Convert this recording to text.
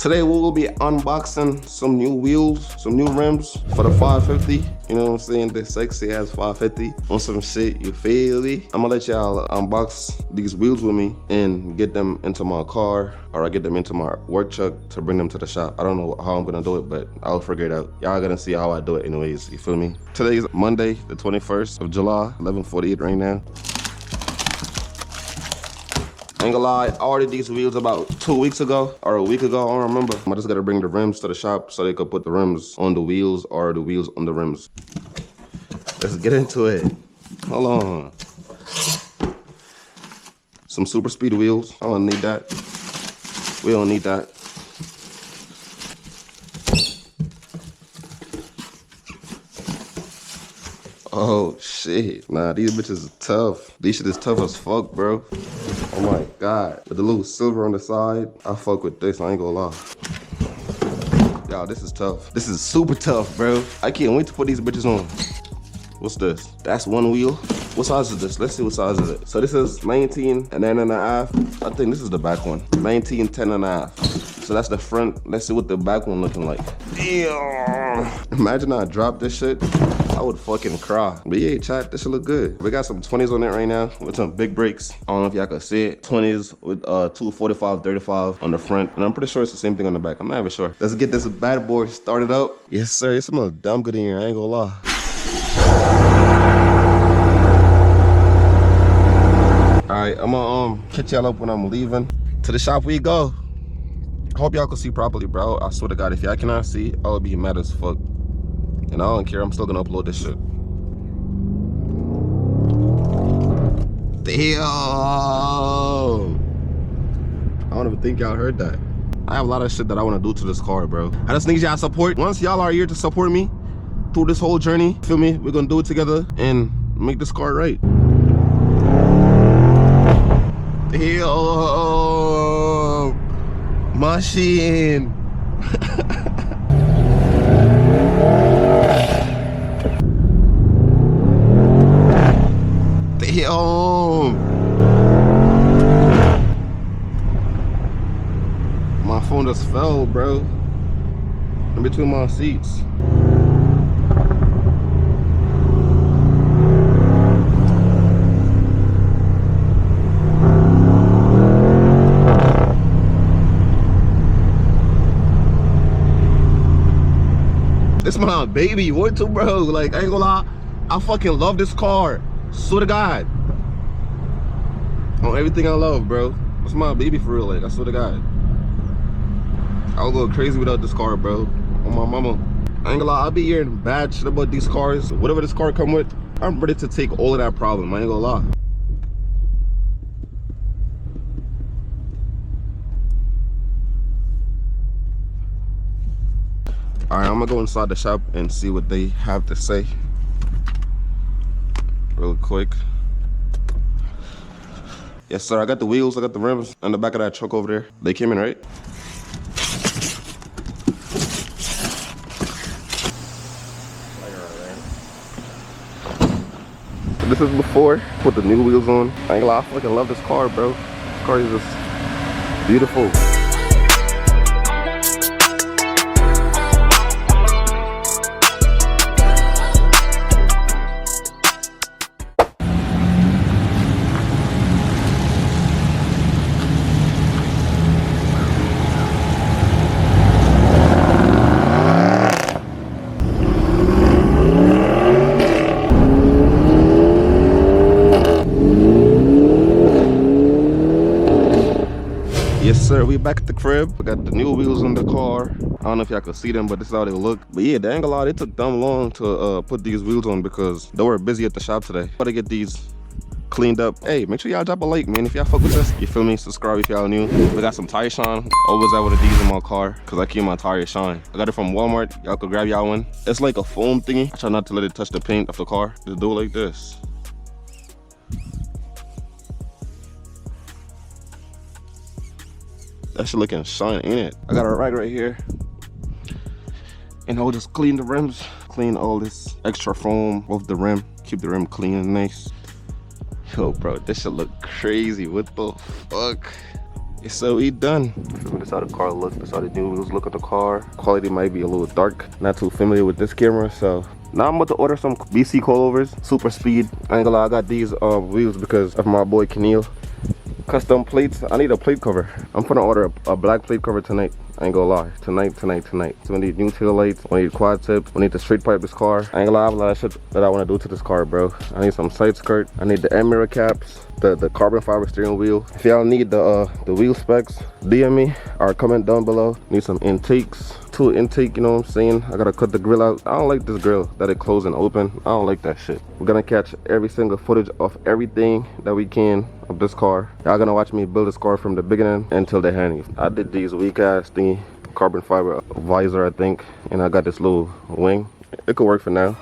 Today we will be unboxing some new wheels, some new rims for the 550. You know what I'm saying? The sexy ass 550 on some shit, you feel me? I'm gonna let y'all unbox these wheels with me and get them into my car, or I get them into my work truck to bring them to the shop. I don't know how I'm gonna do it, but I'll figure it out. Y'all gonna see how I do it anyways, you feel me? Today is Monday, the 21st of July, 11:48 right now. Ain't gonna lie, I ordered these wheels about 2 weeks ago or a week ago, I don't remember. I just gotta bring the rims to the shop so they could put the rims on the wheels or the wheels on the rims. Let's get into it. Hold on. Some super speed wheels. I don't need that. We don't need that. Oh shit. Nah, these bitches are tough. These shit is tough as fuck, bro. Oh my god. With the little silver on the side, I fuck with this, I ain't gonna lie. Y'all, this is tough. This is super tough, bro. I can't wait to put these bitches on. What's this? That's one wheel. What size is this? Let's see what size is it. So this is 19 and 9.5. I think this is the back one. 19, 10.5. So that's the front. Let's see what the back one looking like. Damn. Imagine I dropped this shit. I would fucking cry. But yeah, chat, this should look good. We got some 20s on it right now with some big brakes. I don't know if y'all can see it. 20s with 245, 35 on the front. And I'm pretty sure it's the same thing on the back. I'm not even sure. Let's get this bad boy started up. Yes, sir. It smells damn good in here. I ain't gonna lie. All right, I'm gonna catch y'all up when I'm leaving. To the shop we go. Hope y'all can see properly, bro. I swear to God, if y'all cannot see, I would be mad as fuck. And I don't care, I'm still gonna upload this shit. Damn! I don't even think y'all heard that. I have a lot of shit that I wanna do to this car, bro. I just need y'all support. Once y'all are here to support me through this whole journey, feel me? We're gonna do it together and make this car right. Damn! Machine! Damn! My phone just fell, bro. In between my seats. This my baby, what to, bro? Like, I ain't gonna lie, I fucking love this car. Swear to God. On everything I love, bro. It's my baby for real, like, I swear to God. I'll go crazy without this car, bro. On my mama. I ain't gonna lie, I'll be hearing bad shit about these cars. Whatever this car come with, I'm ready to take all of that problem. I ain't gonna lie. All right, I'm gonna go inside the shop and see what they have to say real quick. Yes, sir, I got the wheels, I got the rims on the back of that truck over there. They came in, right? This is before, put the new wheels on. I ain't gonna lie, I fucking love this car, bro. This car is just beautiful. Yes, sir, we back at the crib. We got the new wheels on the car. I don't know if y'all can see them, but this is how they look. But yeah, they ain't gonna lie, it took them long to put these wheels on because they were busy at the shop today. Gotta get these cleaned up. Hey, make sure y'all drop a like, man, if y'all fuck with this. You feel me? Subscribe if y'all new. We got some tire shine. Always have one of these in my car because I keep my tires shine. I got it from Walmart. Y'all could grab y'all one. It's like a foam thingy. I try not to let it touch the paint of the car. Just do it like this. That shit looking shine, ain't it? I got a rag right here. And I'll just clean the rims. Clean all this extra foam off the rim. Keep the rim clean and nice. Yo, bro, this shit look crazy. What the fuck? So we done. This is how the car looks. This is how the new wheels look at the car. Quality might be a little dark. Not too familiar with this camera, so now I'm about to order some BC coilovers, super speed. I ain't gonna lie, I got these wheels because of my boy Keneal. Custom plates. I need a plate cover. I'm gonna order a black plate cover tonight. I ain't gonna lie. Tonight. So we need new tail lights. We need quad tips. We need to straight pipe this car. I ain't gonna lie, I have a lot of shit that I wanna do to this car, bro. I need some side skirt. I need the end mirror caps. The carbon fiber steering wheel. If y'all need the wheel specs, DM me or comment down below. Need some intakes. Tool intake, you know what I'm saying? I gotta cut the grill out. I don't like this grill that it close and open. I don't like that shit. We're gonna catch every single footage of everything that we can of this car. Y'all gonna watch me build this car from the beginning until the handy. I did these weak ass thingy, carbon fiber visor, I think, and I got this little wing. It could work for now.